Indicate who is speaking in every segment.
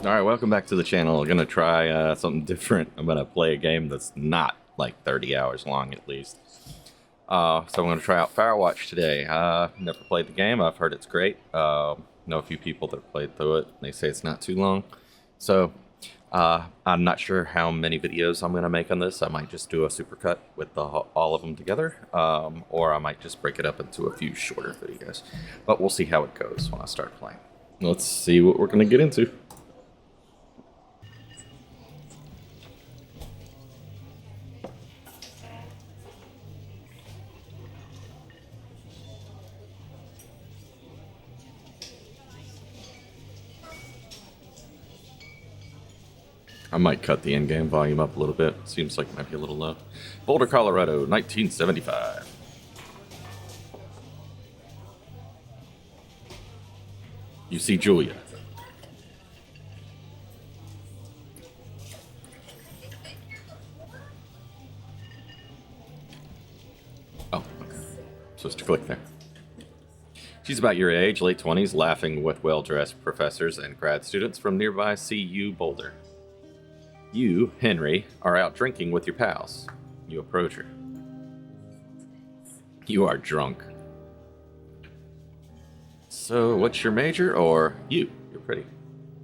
Speaker 1: Alright, welcome back to the channel. We're gonna try something different. I'm gonna play a game that's not like 30 hours long at least. So I'm gonna try out Firewatch today. Never played the game. I've heard it's great. Know a few people that have played through it. They say it's not too long. So I'm not sure how many videos I'm gonna make on this. I might just do a supercut with all of them together, or I might just break it up into a few shorter videos. But we'll see how it goes when I start playing. Let's see what we're gonna get into. I might cut the in-game volume up a little bit. Seems like it might be a little low. Boulder, Colorado, 1975. You see Julia. Oh, okay. Supposed to click there. She's about your age, late 20s, laughing with well-dressed professors and grad students from nearby CU Boulder. You, Henry, are out drinking with your pals. You approach her. You are drunk. So, what's your major? Or you? You're pretty.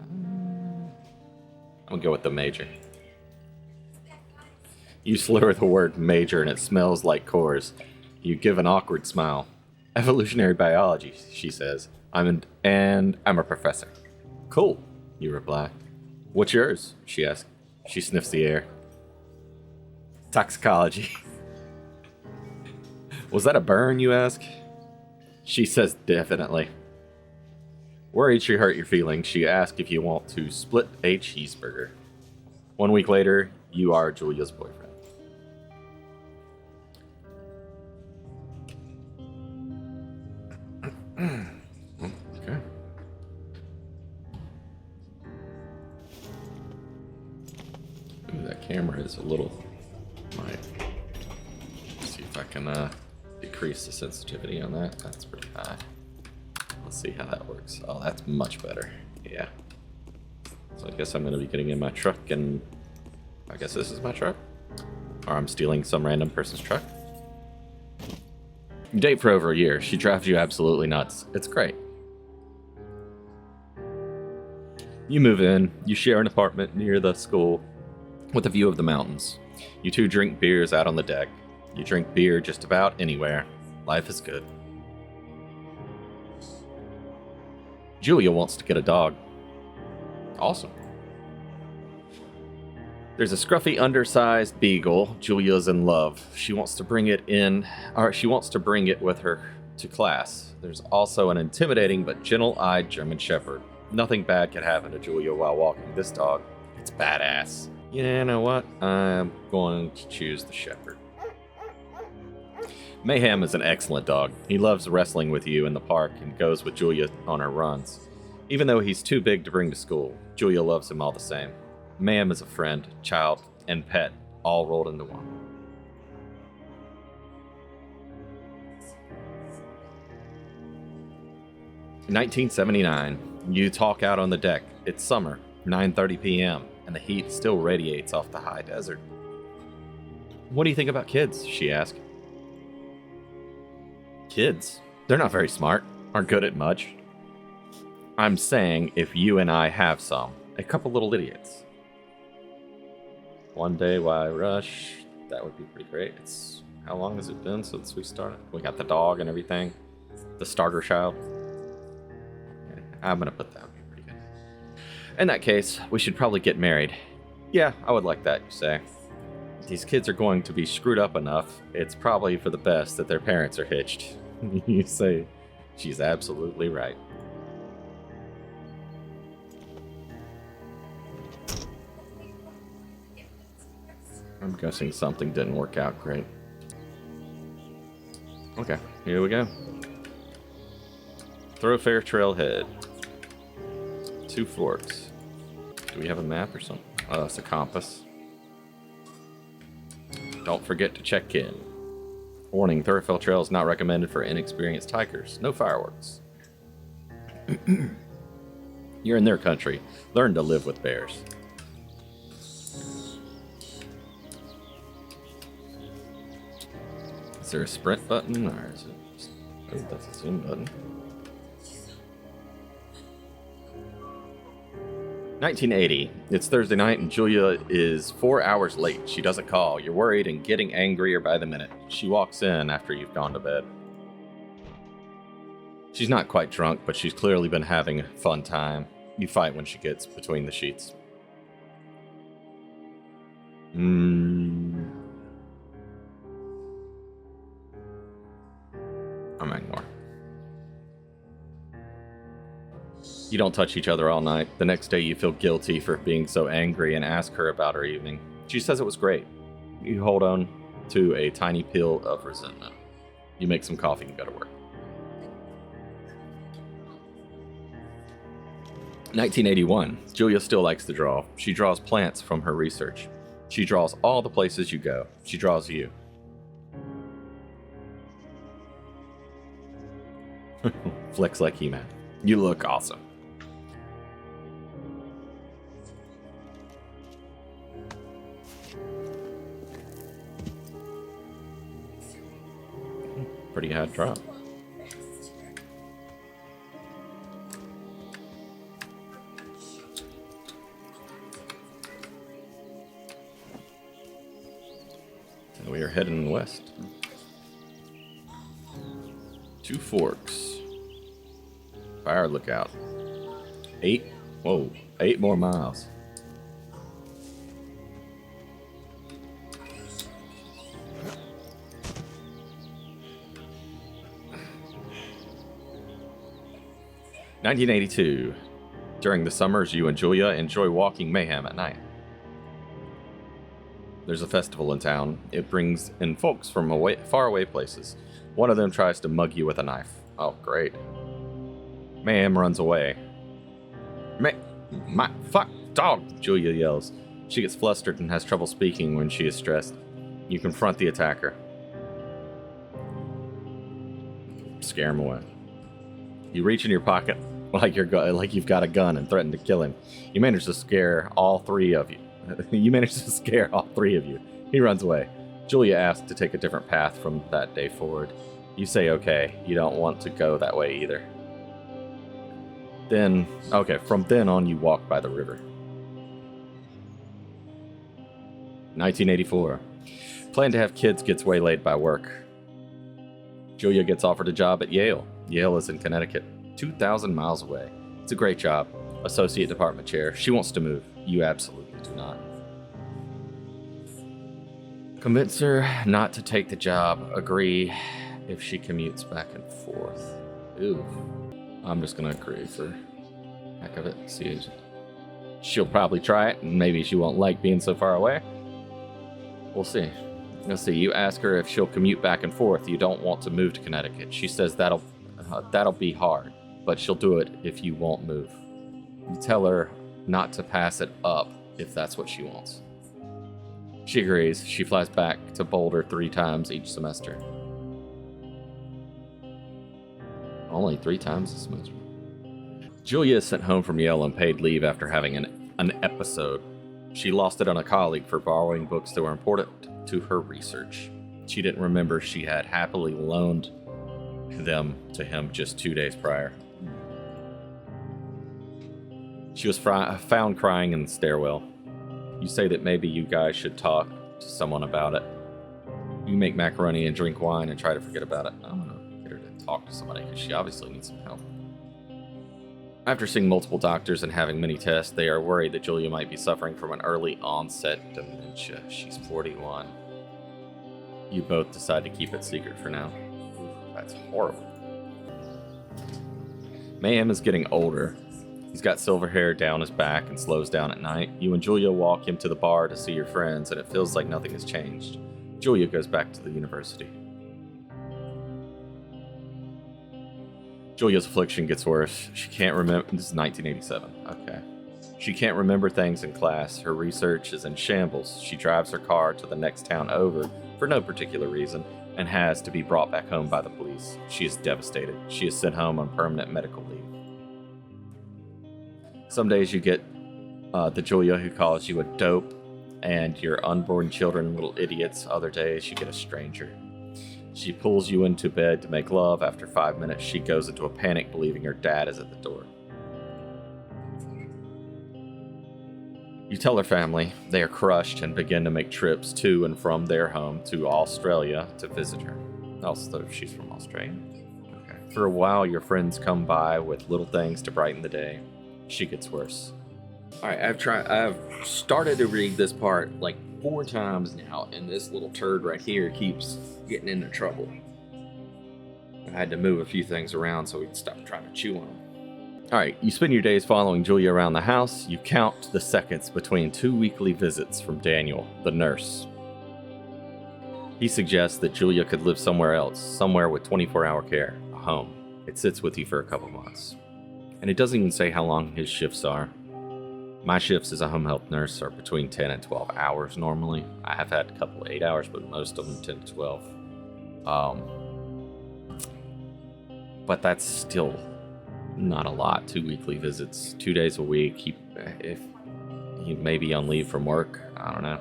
Speaker 1: I'm gonna go with the major. You slur the word major and it smells like Coors. You give an awkward smile. Evolutionary biology, she says. I'm a professor. Cool, you reply. What's yours? She asks. She sniffs the air. Toxicology. Was that a burn, you ask? She says definitely. Worried she hurt your feelings, she asks if you want to split a cheeseburger. 1 week later, you are Julia's boyfriend. Okay. Ooh, that camera is a little... Let's see if I can decrease the sensitivity on that. That's pretty high. Let's see how that works. Oh, that's much better. Yeah. So I guess I'm going to be getting in my truck and... I guess this is my truck? Or I'm stealing some random person's truck? You date for over a year. She drives you absolutely nuts. It's great. You move in. You share an apartment near the school with a view of the mountains. You two drink beers out on the deck. You drink beer just about anywhere. Life is good. Julia wants to get a dog. Awesome. There's a scruffy, undersized beagle. Julia's in love. She wants to bring it with her to class. There's also an intimidating but gentle-eyed German Shepherd. Nothing bad could happen to Julia while walking this dog. It's badass. You know what? I'm going to choose the Shepherd. Mayhem is an excellent dog. He loves wrestling with you in the park and goes with Julia on her runs. Even though he's too big to bring to school, Julia loves him all the same. Mayhem is a friend, child, and pet, all rolled into one. In 1979, you talk out on the deck. It's summer, 9:30 p.m., and the heat still radiates off the high desert. What do you think about kids? She asked. Kids? They're not very smart, aren't good at much. I'm saying if you and I have some, a couple little idiots. One day, why rush? That would be pretty great. How long has it been since we started? We got the dog and everything. The starter child. Okay, I'm gonna put that. Pretty good. In that case, we should probably get married. Yeah, I would like that, you say. These kids are going to be screwed up enough. It's probably for the best that their parents are hitched. You say, she's absolutely right. I'm guessing something didn't work out great. Okay, here we go. Thoroughfare Trailhead. 2 forks. Do we have a map or something? Oh, that's a compass. Don't forget to check in. Warning, Thoroughfare Trail is not recommended for inexperienced hikers. No fireworks. You're in their country. Learn to live with bears. Is there a sprint button, or is it just... Oh, that's a zoom button. 1980. It's Thursday night and Julia is 4 hours late. She doesn't call. You're worried and getting angrier by the minute. She walks in after you've gone to bed. She's not quite drunk, but she's clearly been having a fun time. You fight when she gets between the sheets. I'm ignore. You don't touch each other all night. The next day you feel guilty for being so angry and ask her about her evening. She says it was great. You hold on to a tiny peel of resentment. You make some coffee and go to work. 1981. Julia still likes to draw. She draws plants from her research. She draws all the places you go. She draws you. Flex like He-Man. You look awesome. Pretty hard drop. And we are heading west. 2 Forks. Fire lookout. 8 more miles. (1982). During the summers, you and Julia enjoy walking mayhem at night. There's a festival in town. It brings in folks from far away places. One of them tries to mug you with a knife. Oh, great. Mayhem runs away. My fuck dog, Julia yells. She gets flustered and has trouble speaking when she is stressed. You confront the attacker. Scare him away. You reach in your pocket like you've got a gun and threaten to kill him. You manage to scare all 3 of you. He runs away. Julia asks to take a different path from that day forward. You say okay. You don't want to go that way either. From then on you walk by the river. 1984. Plan to have kids gets waylaid by work. Julia gets offered a job at Yale. Yale is in Connecticut, 2,000 miles away. It's a great job. Associate department chair. She wants to move. You absolutely do not. Convince her not to take the job. Agree if she commutes back and forth. Ooh. I'm just going to agree for heck of it. See, she'll probably try it, and maybe she won't like being so far away. We'll see. Let's see. You ask her if she'll commute back and forth. You don't want to move to Connecticut. She says that'll be hard, but she'll do it if you won't move. You tell her not to pass it up if that's what she wants. She agrees. She flies back to Boulder 3 times each semester. Only 3 times a semester. Julia is sent home from Yale on paid leave after having an episode. She lost it on a colleague for borrowing books that were important to her research. She didn't remember she had happily loaned them to him just 2 days prior. She was found crying in the stairwell. You say that maybe you guys should talk to someone about it. You make macaroni and drink wine and try to forget about it. I'm gonna get her to talk to somebody because she obviously needs some help. After seeing multiple doctors and having many tests, they are worried that Julia might be suffering from an early onset dementia. She's 41. You both decide to keep it secret for now. That's horrible. Mayhem is getting older. He's got silver hair down his back and slows down at night. You and Julia walk him to the bar to see your friends, and it feels like nothing has changed. Julia goes back to the university. Julia's affliction gets worse. She can't remember. This is 1987. Okay. She can't remember things in class. Her research is in shambles. She drives her car to the next town over for no particular reason and has to be brought back home by the police. She is devastated. She is sent home on permanent medical leave. Some days you get the Julia who calls you a dope and your unborn children little idiots. Other days you get a stranger. She pulls you into bed to make love. After 5 minutes, she goes into a panic, believing her dad is at the door. You tell her family. They are crushed and begin to make trips to and from their home to Australia to visit her. Also, she's from Australia. Okay. For a while, your friends come by with little things to brighten the day. She gets worse. All right, I've started to read this part like 4 times now, and this little turd right here keeps getting into trouble. I had to move a few things around so he'd stop trying to chew on them. All right, you spend your days following Julia around the house. You count the seconds between 2 weekly visits from Daniel, the nurse. He suggests that Julia could live somewhere else, somewhere with 24-hour care, a home. It sits with you for a couple months. And it doesn't even say how long his shifts are. My shifts as a home health nurse are between 10 and 12 hours normally. I have had a couple of 8 hours, but most of them 10 to 12. But that's still not a lot. 2 weekly visits, 2 days a week. If he may be on leave from work, I don't know.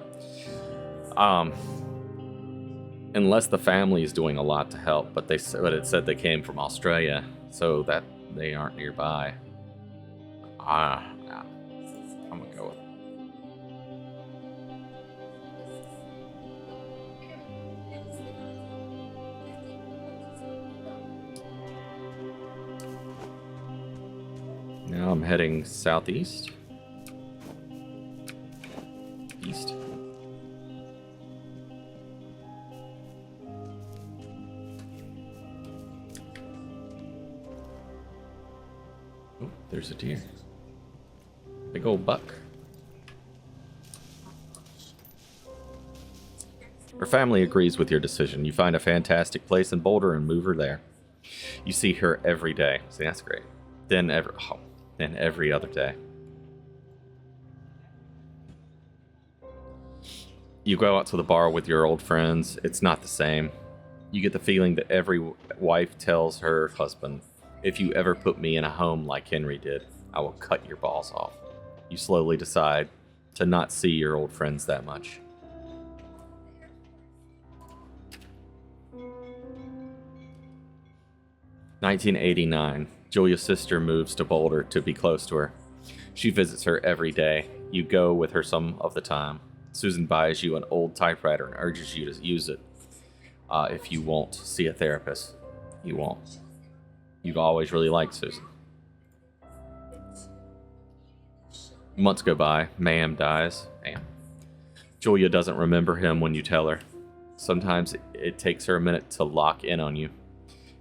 Speaker 1: Unless the family is doing a lot to help, but it said they came from Australia, so that they aren't nearby. I'm gonna go with it. Now I'm heading southeast. East. Oh, there's a deer. Big old buck. Her family agrees with your decision. You find a fantastic place in Boulder and move her there. You see her every day. See, that's great. Then every other day. You go out to the bar with your old friends. It's not the same. You get the feeling that every wife tells her husband, if you ever put me in a home like Henry did, I will cut your balls off. You slowly decide to not see your old friends that much. (1989) Julia's sister moves to Boulder to be close to her. She visits her every day. You go with her some of the time. Susan buys you an old typewriter and urges you to use it. If you won't see a therapist, you won't. You've always really liked Susan. Months go by. Ma'am dies. Julia doesn't remember him when you tell her. Sometimes it takes her a minute to lock in on you.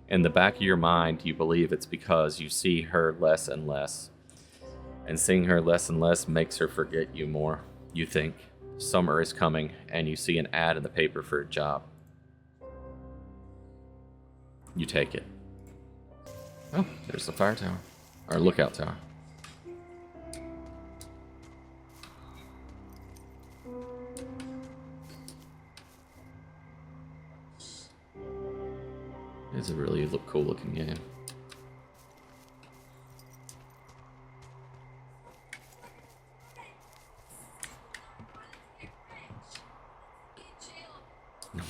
Speaker 1: In the back of your mind, you believe it's because you see her less and less. And seeing her less and less makes her forget you more. You think summer is coming, and you see an ad in the paper for a job. You take it. Oh, there's the fire tower. Or lookout tower. It's a really cool looking game.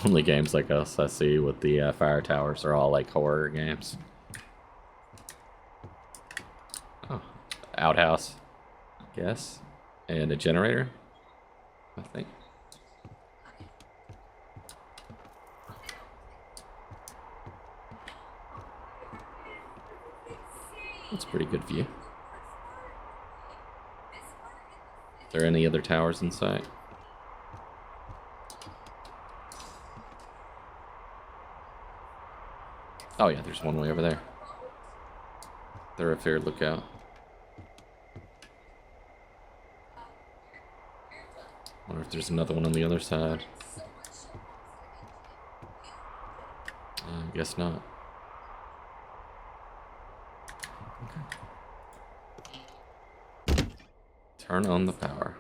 Speaker 1: Only games like us I see with the fire towers are all like horror games. Oh, outhouse, I guess, and a generator, I think. That's a pretty good view. Are there any other towers in sight? Oh yeah, there's one way over there. Thoroughfare lookout. Wonder if there's another one on the other side. I guess not. Okay. Turn on the power.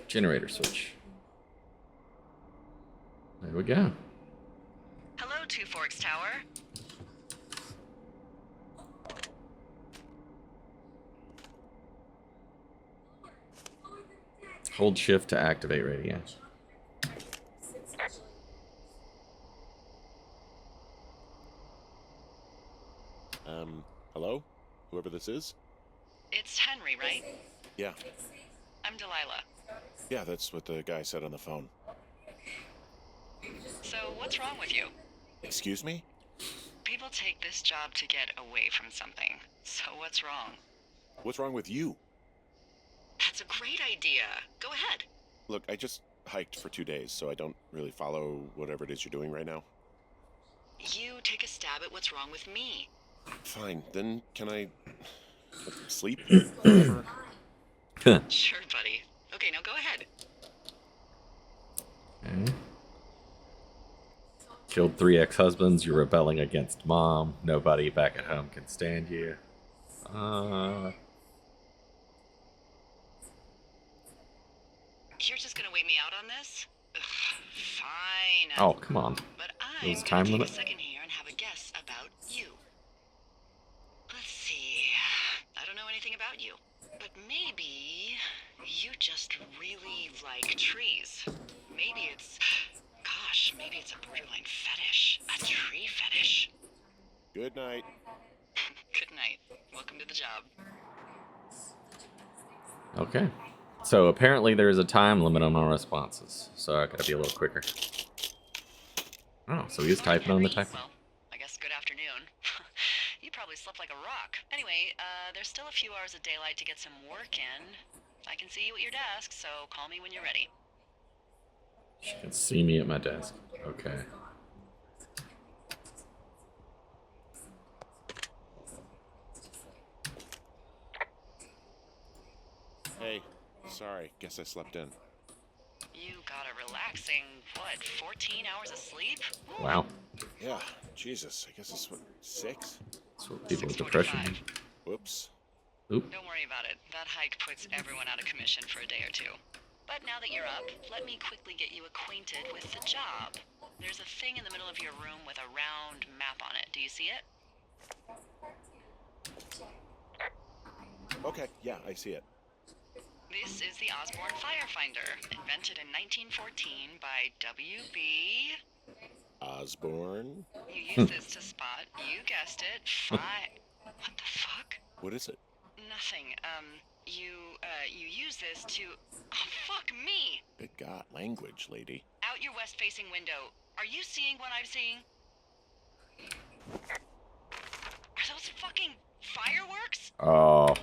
Speaker 1: Generator switch. There we go.
Speaker 2: Hello, Two Forks Tower.
Speaker 1: Hold shift to activate radio.
Speaker 3: Hello? Whoever this is?
Speaker 2: It's Henry, right?
Speaker 3: Yeah.
Speaker 2: I'm Delilah.
Speaker 3: Yeah, that's what the guy said on the phone.
Speaker 2: So, what's wrong with you?
Speaker 3: Excuse me?
Speaker 2: People take this job to get away from something. So, what's wrong?
Speaker 3: What's wrong with you?
Speaker 2: That's a great idea. Go ahead.
Speaker 3: Look, I just hiked for 2 days, so I don't really follow whatever it is you're doing right now.
Speaker 2: You take a stab at what's wrong with me.
Speaker 3: Fine, then can I sleep? Whatever.
Speaker 2: Sure, buddy. Okay, now go ahead.
Speaker 1: Okay. Killed 3 ex-husbands. You're rebelling against mom. Nobody back at home can stand you.
Speaker 2: You're just gonna wait me out on this? Ugh, fine.
Speaker 1: Oh, come on.
Speaker 2: But
Speaker 1: There's
Speaker 2: I'm
Speaker 1: a time
Speaker 2: gonna take
Speaker 1: limit?
Speaker 2: a second here and have a guess about you. Let's see. I don't know anything about you, but maybe you just really like trees. Maybe it's a borderline fetish. A tree fetish.
Speaker 3: Good night.
Speaker 2: Good night. Welcome to the job.
Speaker 1: Okay. So apparently there's a time limit on our responses. So I gotta be a little quicker. Oh, so he was
Speaker 2: Morning,
Speaker 1: typing on the
Speaker 2: Henry.
Speaker 1: type.
Speaker 2: Well, I guess good afternoon. You probably slept like a rock. Anyway, there's still a few hours of daylight to get some work in. I can see you at your desk, so call me when you're ready.
Speaker 1: She can see me at my desk. Okay.
Speaker 3: Hey, sorry, guess I slept in.
Speaker 2: You got a relaxing, 14 hours of sleep?
Speaker 1: Wow.
Speaker 3: Yeah, Jesus, I guess it's what, 6?
Speaker 1: That's what people with depression do.
Speaker 2: 6:45.
Speaker 3: Whoops.
Speaker 1: Oop.
Speaker 2: Don't worry about it. That hike puts everyone out of commission for a day or two. But now that you're up, let me quickly get you acquainted with the job. There's a thing in the middle of your room with a round map on it. Do you see it?
Speaker 3: Okay, yeah, I see it.
Speaker 2: This is the Osborne Firefinder, invented in 1914 by W.B.
Speaker 3: Osborne?
Speaker 2: You use this to spot, you guessed it, What the fuck?
Speaker 3: What is it?
Speaker 2: Nothing. You use this to... Oh, fuck me!
Speaker 3: Good God, language, lady.
Speaker 2: Out your west-facing window. Are you seeing what I'm seeing? Are those fucking fireworks?
Speaker 1: Oh.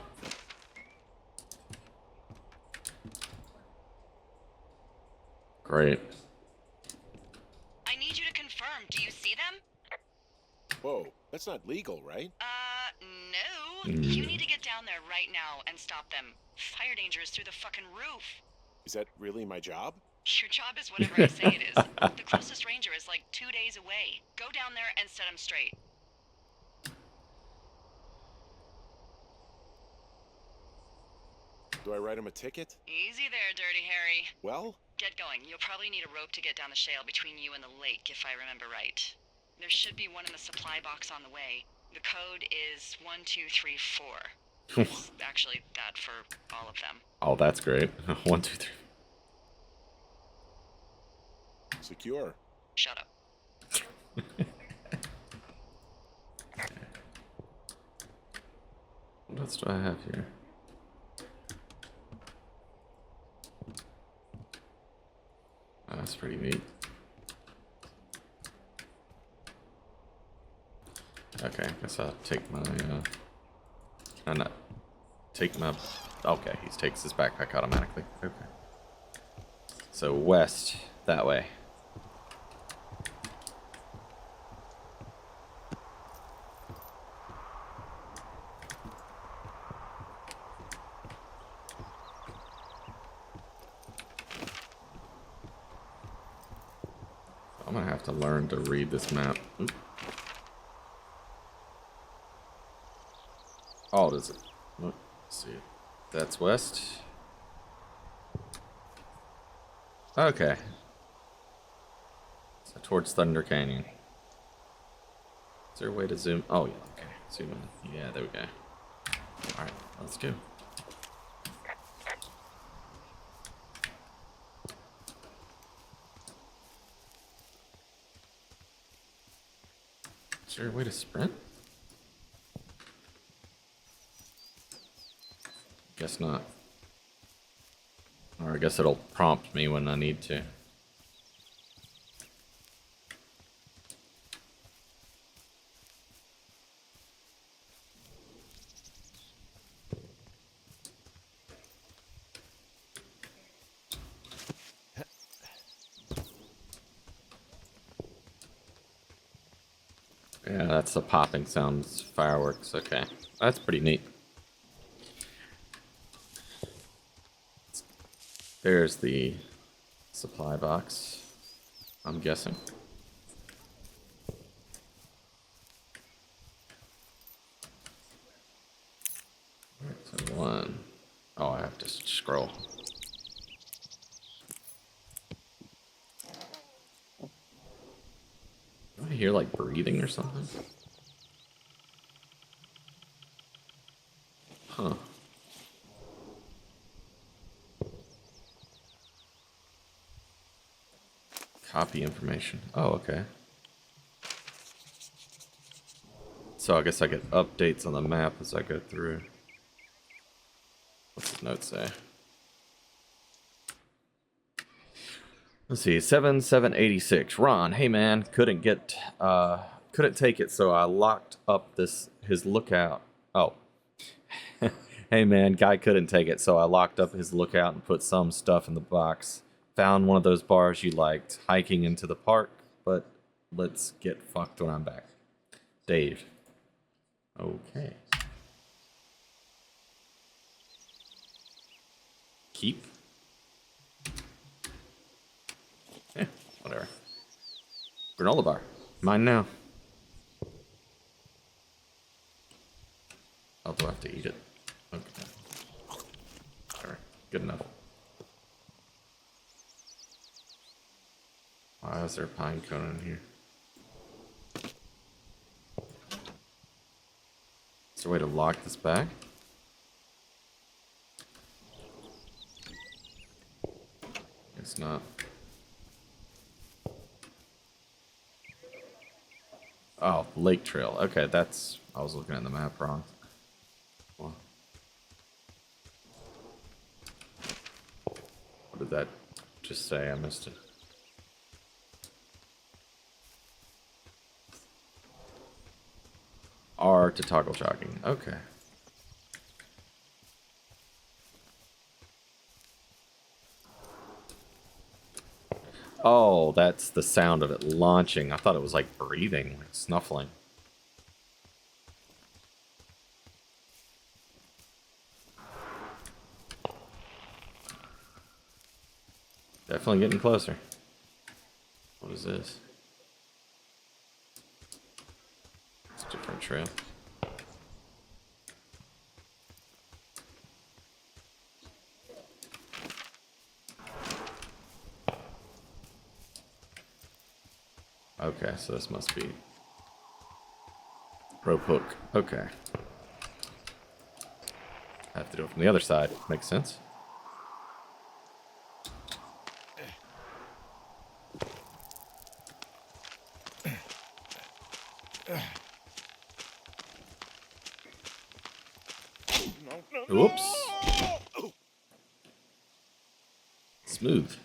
Speaker 1: Great.
Speaker 2: I need you to confirm. Do you see them?
Speaker 3: Whoa, that's not legal, right?
Speaker 2: No. You need to get down there right now and stop them. Fire danger is through the fucking roof.
Speaker 3: Is that really my job?
Speaker 2: Your job is whatever I say it is. The closest ranger is like 2 days away. Go down there and set him straight.
Speaker 3: Do I write him a ticket?
Speaker 2: Easy there, Dirty Harry.
Speaker 3: Well,
Speaker 2: Get going. You'll probably need a rope to get down the shale between you and the lake, if I remember right. There should be one in the supply box on the way. The code is 1234. It's actually that for all of them.
Speaker 1: Oh, that's great. 1, 2, 3.
Speaker 3: secure.
Speaker 2: Shut up.
Speaker 1: What else do I have here? Oh, that's pretty neat. Okay, I guess I'll take my, not take my, okay, he takes his backpack automatically. Okay. So west, that way. I'm gonna have to learn to read this map. Oop. Oh, does it? Let's see. That's west. Okay. So towards Thunder Canyon. Is there a way to zoom? Oh, yeah. Okay. Zoom in. Yeah, there we go. Alright, let's go. Is there a way to sprint? Guess not. Or I guess it'll prompt me when I need to. Yeah, that's the popping sounds, fireworks. Okay, that's pretty neat. There's the supply box, I'm guessing. So one. Oh, I have to scroll. Do I hear like breathing or something? Huh. Copy information. Oh, okay. So I guess I get updates on the map as I go through. What's his note say? Let's see, 7786. Ron, hey man, couldn't take it, so I locked up his lookout. Oh. Hey man, guy couldn't take it, so I locked up his lookout and put some stuff in the box. Found one of those bars you liked, hiking into the park, but let's get fucked when I'm back. Dave. Okay. Keep. Eh, whatever. Granola bar. Mine now. Oh, do I have to eat it? Okay. Whatever. Good enough. Why is there a pine cone in here? Is there a way to lock this back? It's not. Oh, lake trail. Okay, that's... I was looking at the map wrong. Well, what did that just say? I missed it. R to toggle jogging. Okay. Oh, that's the sound of it launching. I thought it was like breathing, like snuffling. Definitely getting closer. What is this? It's a different trail. Okay, so this must be rope hook. Okay. I have to do it from the other side. Makes sense. Whoops. Smooth.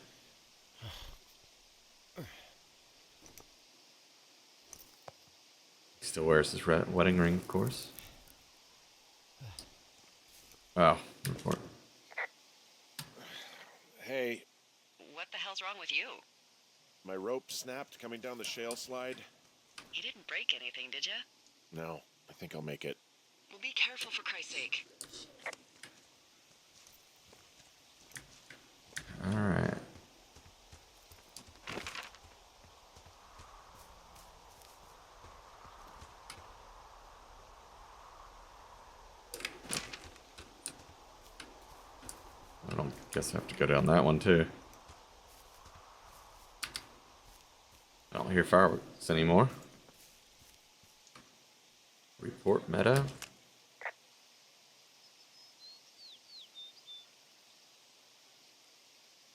Speaker 1: Still wears his wedding ring, of course. Oh, report.
Speaker 3: Hey,
Speaker 2: What the hell's wrong with you?
Speaker 3: my rope snapped coming down the shale slide.
Speaker 2: You didn't break anything, did you?
Speaker 3: No, I think I'll make it.
Speaker 2: Well, be careful for Christ's sake.
Speaker 1: Alright. I don't guess I have to go down that one too. I don't hear fireworks anymore. Report meadow.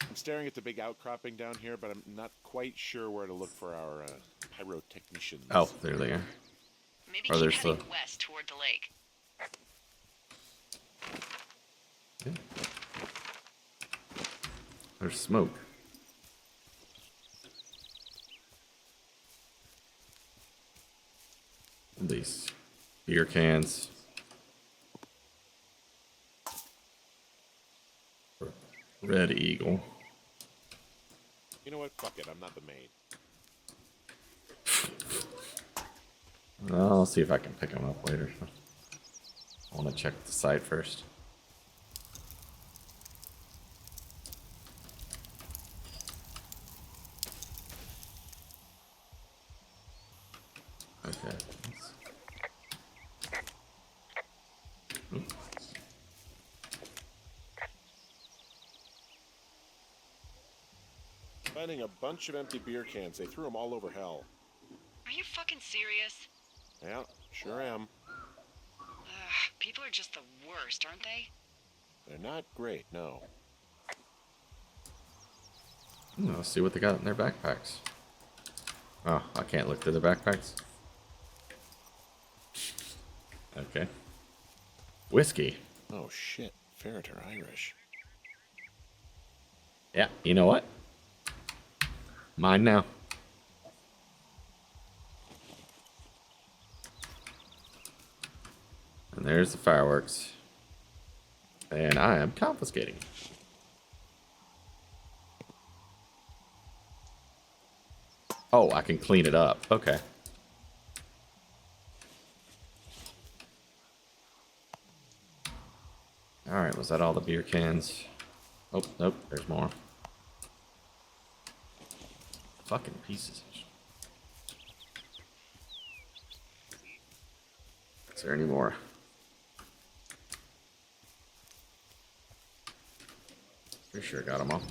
Speaker 3: I'm staring at the big outcropping down here, but I'm not quite sure where to look for our pyrotechnicians.
Speaker 1: Oh, there they are.
Speaker 2: Maybe
Speaker 1: Or
Speaker 2: keep
Speaker 1: there's
Speaker 2: heading west toward the lake.
Speaker 1: There's smoke. These beer cans. Red Eagle.
Speaker 3: You know what? Fuck it. I'm not the maid.
Speaker 1: I'll see if I can pick them up later. I want to check the site first. Okay.
Speaker 3: Finding a bunch of empty beer cans. They threw them all over hell.
Speaker 2: Are you fucking serious?
Speaker 3: Yeah, sure am.
Speaker 2: People are just the worst, aren't they?
Speaker 3: They're not great, no.
Speaker 1: Let's see what they got in their backpacks. Oh, I can't look through the backpacks. Okay. Whiskey.
Speaker 3: Oh shit, ferret are Irish.
Speaker 1: Yeah, you know what? Mine now. And there's the fireworks. And I am confiscating. Oh, I can clean it up. Okay. Alright, was that all the beer cans? Oh, nope, there's more. Fucking pieces. Is there any more? Pretty sure I got them all.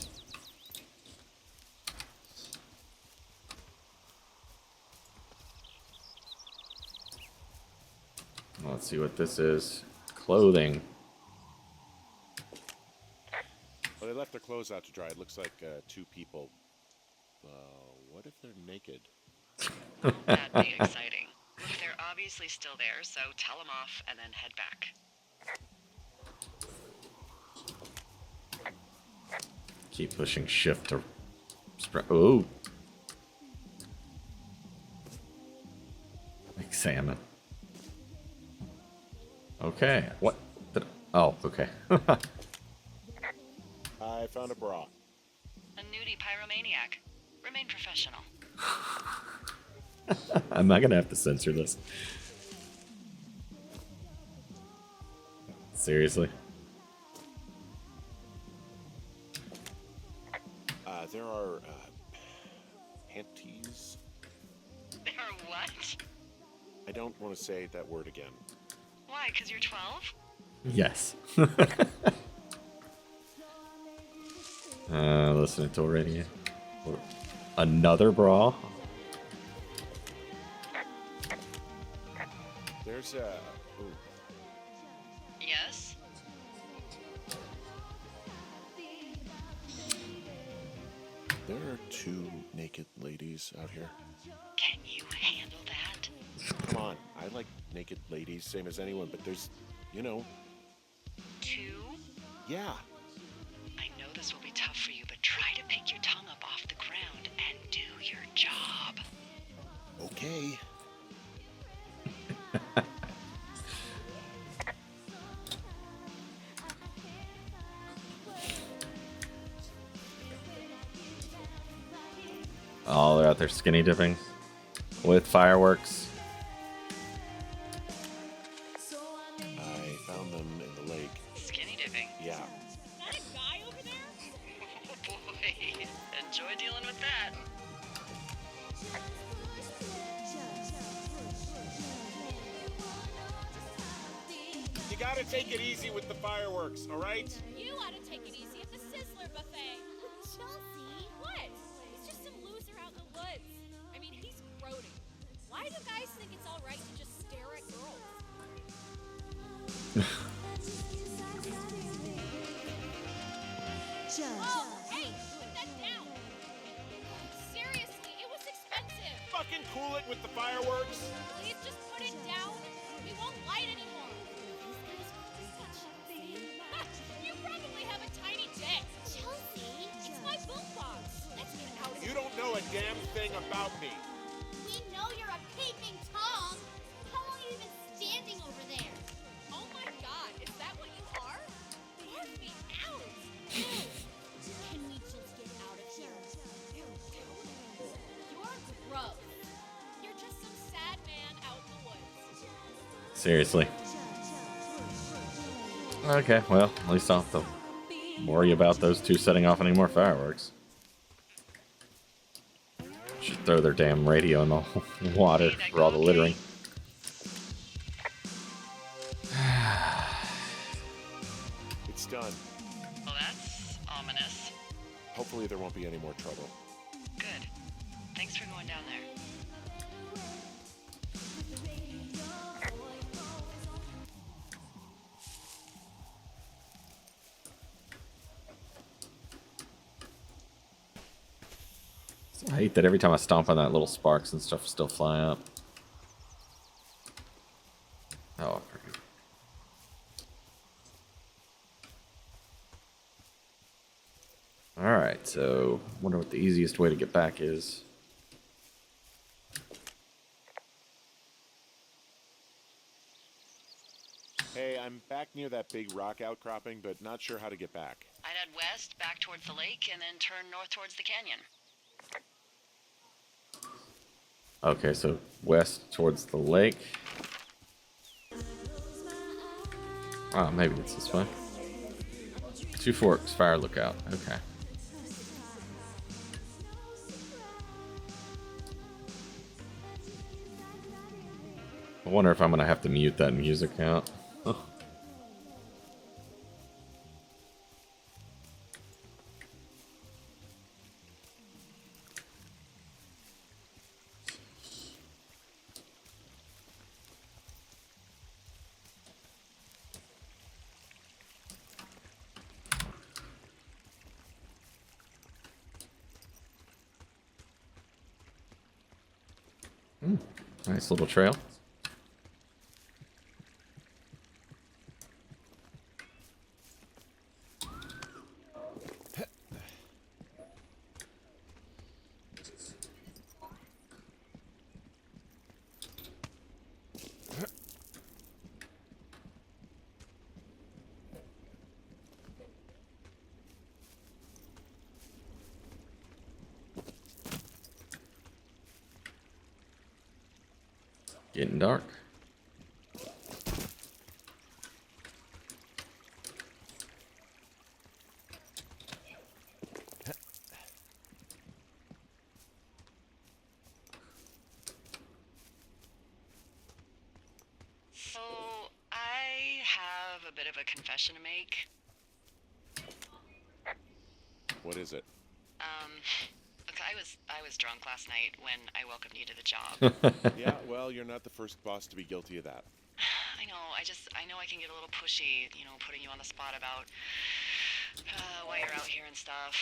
Speaker 1: Let's see what this is. Clothing.
Speaker 3: Well, they left their clothes out to dry. It looks like two people. What if they're naked?
Speaker 2: That'd be exciting. Look, they're obviously still there, so tell them off and then head back.
Speaker 1: Keep pushing shift to spread. Ooh. Examine. Okay. What? Oh, okay.
Speaker 3: I found a bra.
Speaker 2: A nudie pyromaniac. Remain professional.
Speaker 1: I'm not gonna have to censor this. Seriously?
Speaker 3: There are panties.
Speaker 2: There are what?
Speaker 3: I don't want to say that word again.
Speaker 2: Why, because you're 12?
Speaker 1: Yes. Listening to radio. Another bra?
Speaker 3: There's ooh.
Speaker 2: Yes?
Speaker 3: There are two naked ladies out here.
Speaker 2: Can you handle that?
Speaker 3: Come on, I like naked ladies, same as anyone, but there's, you know.
Speaker 2: Two?
Speaker 3: Yeah.
Speaker 2: I know this will be tough for you, but try to pick your tongue up off the ground and do your job.
Speaker 3: Okay.
Speaker 1: Oh, they're out there skinny dipping with fireworks.
Speaker 3: I found them in the lake.
Speaker 2: Skinny dipping.
Speaker 3: Yeah.
Speaker 4: Is that a guy over there?
Speaker 2: Oh boy. Enjoy dealing with that.
Speaker 3: You gotta take it easy with the fireworks, all right?
Speaker 4: You ought to take it easy at the Sizzler buffet. Chelsea. What? He's just some loser out in the woods. I mean, he's grody. Why do guys think it's all right to just stare at girls? Oh, hey, put that down. Seriously, it was expensive.
Speaker 3: Fucking cool it with the fireworks?
Speaker 4: Please just put it down. We won't light anymore. You probably have a tiny dick. Chelsea, it's my boombox. Let's get out of here.
Speaker 3: You don't know a damn thing about me.
Speaker 5: We know you're a peeping Tom. How long have you been standing over there?
Speaker 4: Oh my god, is that what you are? Let me out.
Speaker 5: Can we just get out of here? You're gross.
Speaker 4: You're just some sad man out in the woods.
Speaker 1: Seriously. Okay, well, at least I'll have to worry about those two setting off any more fireworks. Should throw their damn radio in the water for all the littering.
Speaker 3: It's done.
Speaker 2: Well, that's ominous.
Speaker 3: Hopefully there won't be any more trouble.
Speaker 2: Good. Thanks for going down there.
Speaker 1: I hate that every time I stomp on that, little sparks and stuff still fly up. Oh, perfect. Alright, so wonder what the easiest way to get back is.
Speaker 3: Hey, I'm back near that big rock outcropping, but not sure how to get back.
Speaker 2: I'd head west, back towards the lake, and then turn north towards the canyon.
Speaker 1: Okay, so west towards the lake. Oh, maybe it's this way. Two Forks, fire lookout. Okay. I wonder if I'm gonna have to mute that music out. Nice little trail. Getting dark.
Speaker 2: So, I have a bit of a confession to make.
Speaker 3: What is it?
Speaker 2: Look, I was drunk last night when I welcomed you to the job.
Speaker 3: Yeah, well, you're not the first boss to be guilty of that.
Speaker 2: I know, I know I can get a little pushy, you know, putting you on the spot about why you're out here and stuff.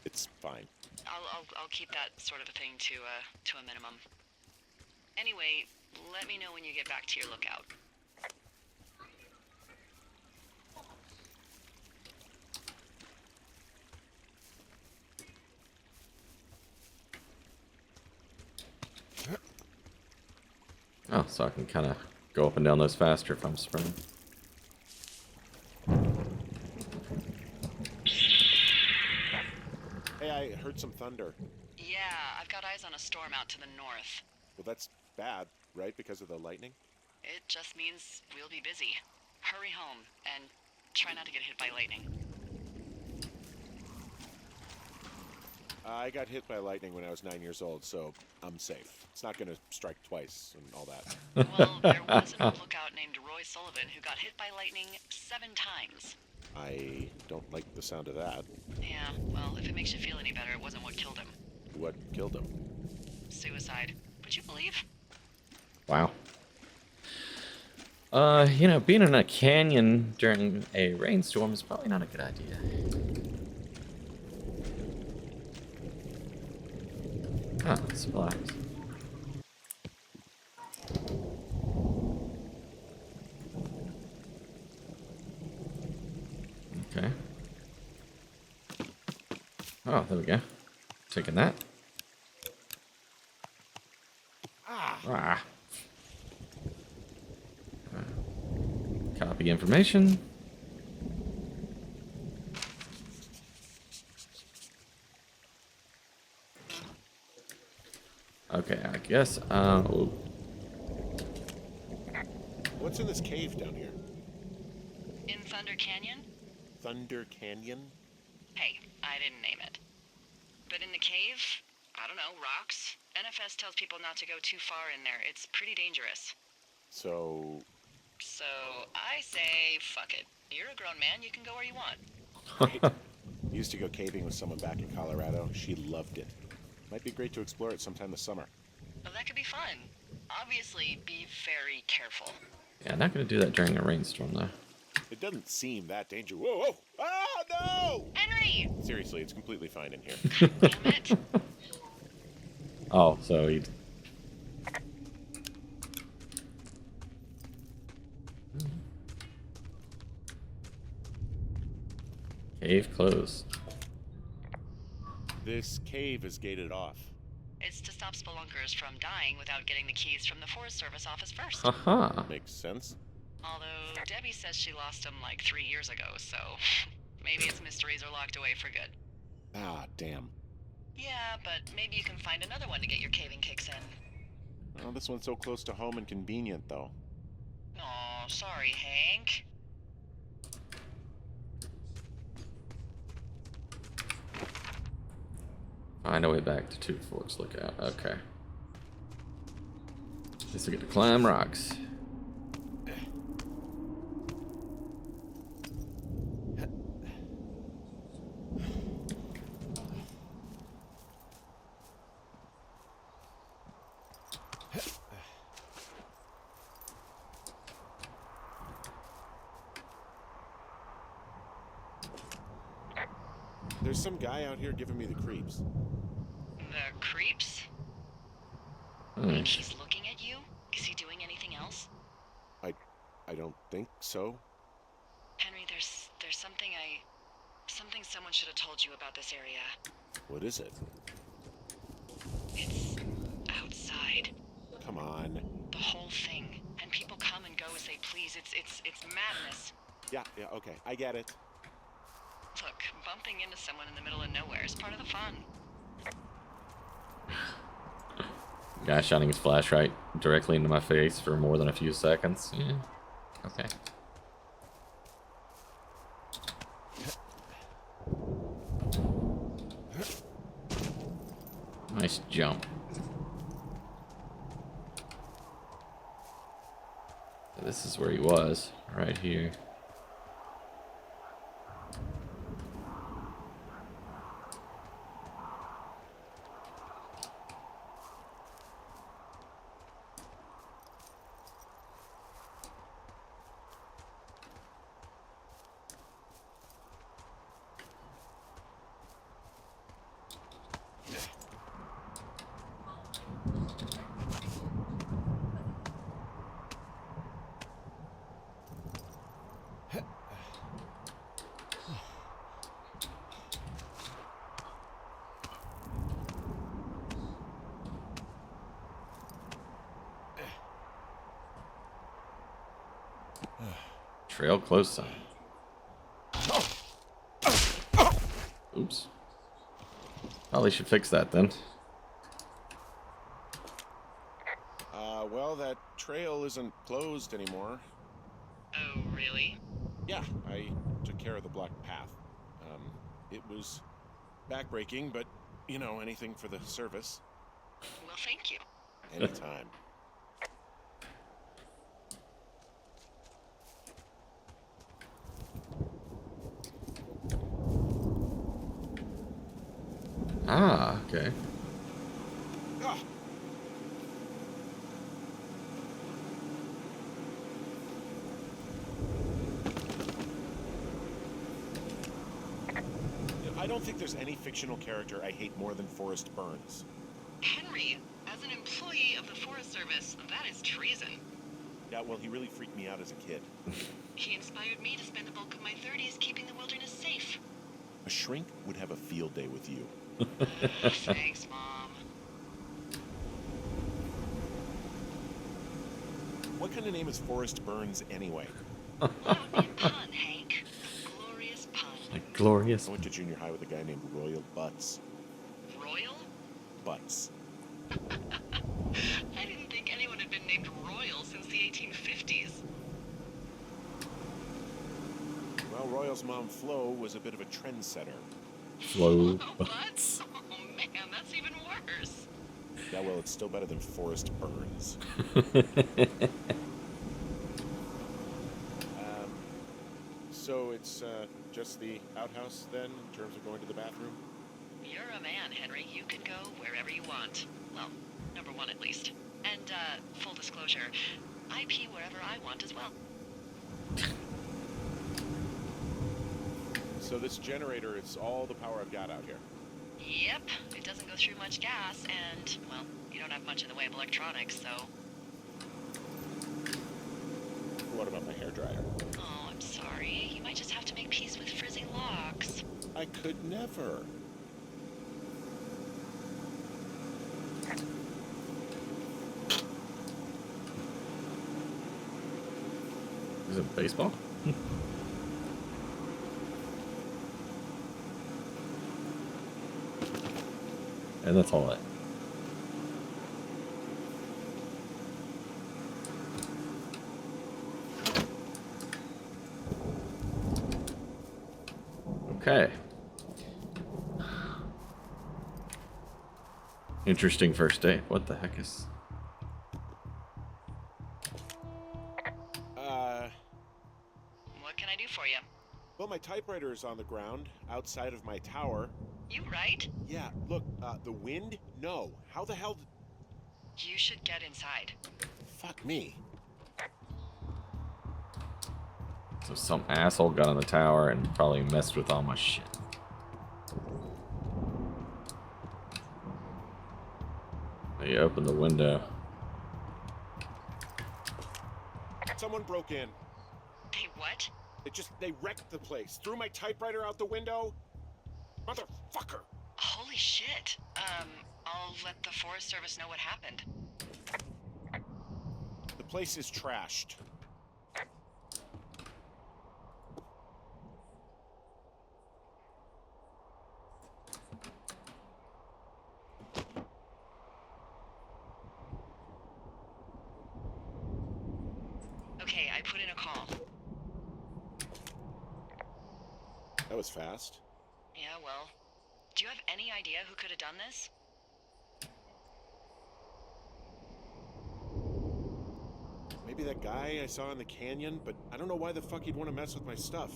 Speaker 3: It's fine.
Speaker 2: I'll keep that sort of a thing to a minimum. Anyway, let me know when you get back to your lookout.
Speaker 1: Oh, so I can kind of go up and down those faster if I'm sprinting.
Speaker 3: Hey, I heard some thunder.
Speaker 2: Yeah, I've got eyes on a storm out to the north.
Speaker 3: Well, that's bad, right? Because of the lightning?
Speaker 2: It just means we'll be busy. Hurry home, and try not to get hit by lightning.
Speaker 3: I got hit by lightning when I was 9 years old, so I'm safe. It's not going to strike twice and all that.
Speaker 2: Well, there was an old lookout named Roy Sullivan who got hit by lightning 7 times.
Speaker 3: I don't like the sound of that.
Speaker 2: Yeah, well, if it makes you feel any better, it wasn't what killed him.
Speaker 3: What killed him?
Speaker 2: Suicide. Would you believe?
Speaker 1: Wow. You know, being in a canyon during a rainstorm is probably not a good idea. Ah, supplies. Okay. Oh, there we go. Taking that. Ah. Copy information. Okay, I guess. Ooh.
Speaker 3: What's in this cave down here?
Speaker 2: In Thunder Canyon?
Speaker 3: Thunder Canyon?
Speaker 2: Hey, I didn't name it. But in the cave, I don't know, rocks? NFS tells people not to go too far in there. It's pretty dangerous.
Speaker 3: So,
Speaker 2: So I say, fuck it. You're a grown man, you can go where you want.
Speaker 3: I used to go caving with someone back in Colorado. She loved it. Might be great to explore it sometime this summer.
Speaker 2: Well, that could be fun. Obviously, be very careful.
Speaker 1: Yeah, not gonna do that during a rainstorm though.
Speaker 3: It doesn't seem that dangerous. Whoa, whoa! Ah, no!
Speaker 2: Henry!
Speaker 3: Seriously, it's completely fine in here.
Speaker 2: Damn it.
Speaker 1: Oh, so he. Cave closed.
Speaker 3: This cave is gated off.
Speaker 2: It's to stop spelunkers from dying without getting the keys from the Forest Service office first.
Speaker 1: Haha.
Speaker 3: Makes sense.
Speaker 2: Although Debbie says she lost them like 3 years ago, so maybe its mysteries are locked away for good.
Speaker 3: Ah, damn.
Speaker 2: Yeah, but maybe you can find another one to get your caving kicks in.
Speaker 3: Oh, this one's so close to home and convenient, though.
Speaker 2: Aw, sorry, Hank.
Speaker 1: Find a way back to Two Forks Lookout. Okay. Guess we get to climb rocks.
Speaker 3: There's some guy out here giving me the creeps.
Speaker 2: The creeps?
Speaker 1: Hmm.
Speaker 2: Think he's looking at you? Is he doing anything else?
Speaker 3: I don't think so.
Speaker 2: Henry, there's something someone should have told you about this area.
Speaker 3: What is it?
Speaker 2: It's outside.
Speaker 3: Come on.
Speaker 2: The whole thing. And people come and go as they please. It's madness.
Speaker 3: Yeah, okay, I get it.
Speaker 2: Look, bumping into someone in the middle of nowhere is part of the fun.
Speaker 1: Guy shining his flashlight directly into my face for more than a few seconds. Yeah. Okay. Nice jump. So this is where he was, right here. Trail close sign. Oops. Probably should fix that then.
Speaker 3: Well, that trail isn't closed anymore.
Speaker 2: Oh, really?
Speaker 3: Yeah, I took care of the blocked path. It was backbreaking, but, you know, anything for the service.
Speaker 2: Well, thank you.
Speaker 3: Anytime.
Speaker 1: Ah, okay.
Speaker 3: Ah! I don't think there's any fictional character I hate more than Forrest Burns.
Speaker 2: Henry, as an employee of the Forest Service, that is treason.
Speaker 3: Yeah, well, he really freaked me out as a kid.
Speaker 2: He inspired me to spend the bulk of my 30s keeping the wilderness safe.
Speaker 3: A shrink would have a field day with you.
Speaker 2: Thanks, Mom.
Speaker 3: What kind of name is Forrest Burns anyway?
Speaker 2: Well, that would be a pun, Hank. A glorious pun.
Speaker 1: Like glorious.
Speaker 3: I went to junior high with a guy named Royal Butts.
Speaker 2: Royal?
Speaker 3: Butts.
Speaker 2: I didn't think anyone had been named Royal since the 1850s.
Speaker 3: Well, Royal's mom, Flo, was a bit of a trendsetter.
Speaker 1: Slow.
Speaker 2: Oh, butts? Oh, man, that's even worse.
Speaker 3: Yeah, well, it's still better than Forrest Burns. So it's just the outhouse then, in terms of going to the bathroom?
Speaker 2: You're a man, Henry. You can go wherever you want. Well, number one at least. And, full disclosure, I pee wherever I want as well.
Speaker 3: So this generator, it's all the power I've got out here.
Speaker 2: Yep, it doesn't go through much gas, and, well, you don't have much in the way of electronics, so...
Speaker 3: What about my hairdryer?
Speaker 2: Oh, I'm sorry. You might just have to make peace with frizzy locks.
Speaker 3: I could never.
Speaker 1: Is it baseball? And that's all it. Okay. Interesting first day. What the heck is...
Speaker 2: What can I do for you?
Speaker 3: Well, my typewriter is on the ground, outside of my tower.
Speaker 2: You right?
Speaker 3: Yeah, look, the wind? No. How the hell
Speaker 2: You should get inside.
Speaker 3: Fuck me.
Speaker 1: So some asshole got on the tower and probably messed with all my shit. They opened the window.
Speaker 3: Someone broke in.
Speaker 2: Hey, what?
Speaker 3: They wrecked the place. Threw my typewriter out the window. Motherfucker.
Speaker 2: Holy shit. I'll let the Forest Service know what happened.
Speaker 3: The place is trashed.
Speaker 2: Okay, I put in a call.
Speaker 3: That was fast.
Speaker 2: Yeah, well, do you have any idea who could have done this?
Speaker 3: Maybe that guy I saw in the canyon, but I don't know why the fuck he'd want to mess with my stuff.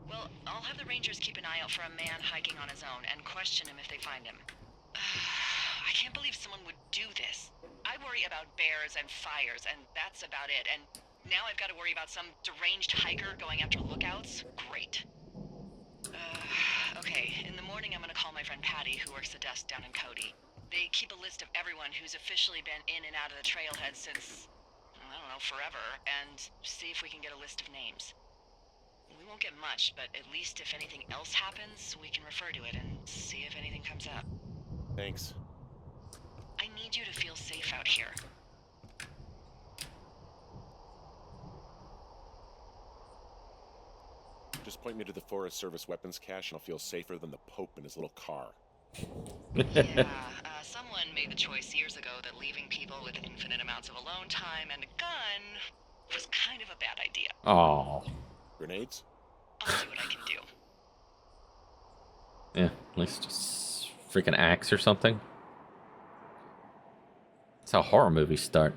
Speaker 2: Well, I'll have the Rangers keep an eye out for a man hiking on his own and question him if they find him. I can't believe someone would do this. I worry about bears and fires, and that's about it. And now I've got to worry about some deranged hiker going after lookouts? Great. Okay, in the morning I'm gonna call my friend Patty, who works the desk down in Cody. They keep a list of everyone who's officially been in and out of the trailhead since, I don't know, forever, and see if we can get a list of names. We won't get much, but at least if anything else happens, we can refer to it and see if anything comes up.
Speaker 3: Thanks.
Speaker 2: I need you to feel safe out here.
Speaker 3: Just point me to the Forest Service weapons cache and I'll feel safer than the Pope in his little car.
Speaker 2: Yeah, someone made the choice years ago that leaving people with infinite amounts of alone time and a gun was kind of a bad idea.
Speaker 1: Oh.
Speaker 3: Grenades?
Speaker 2: I'll do what I can do.
Speaker 1: Yeah, at least just freaking axe or something. That's how horror movies start.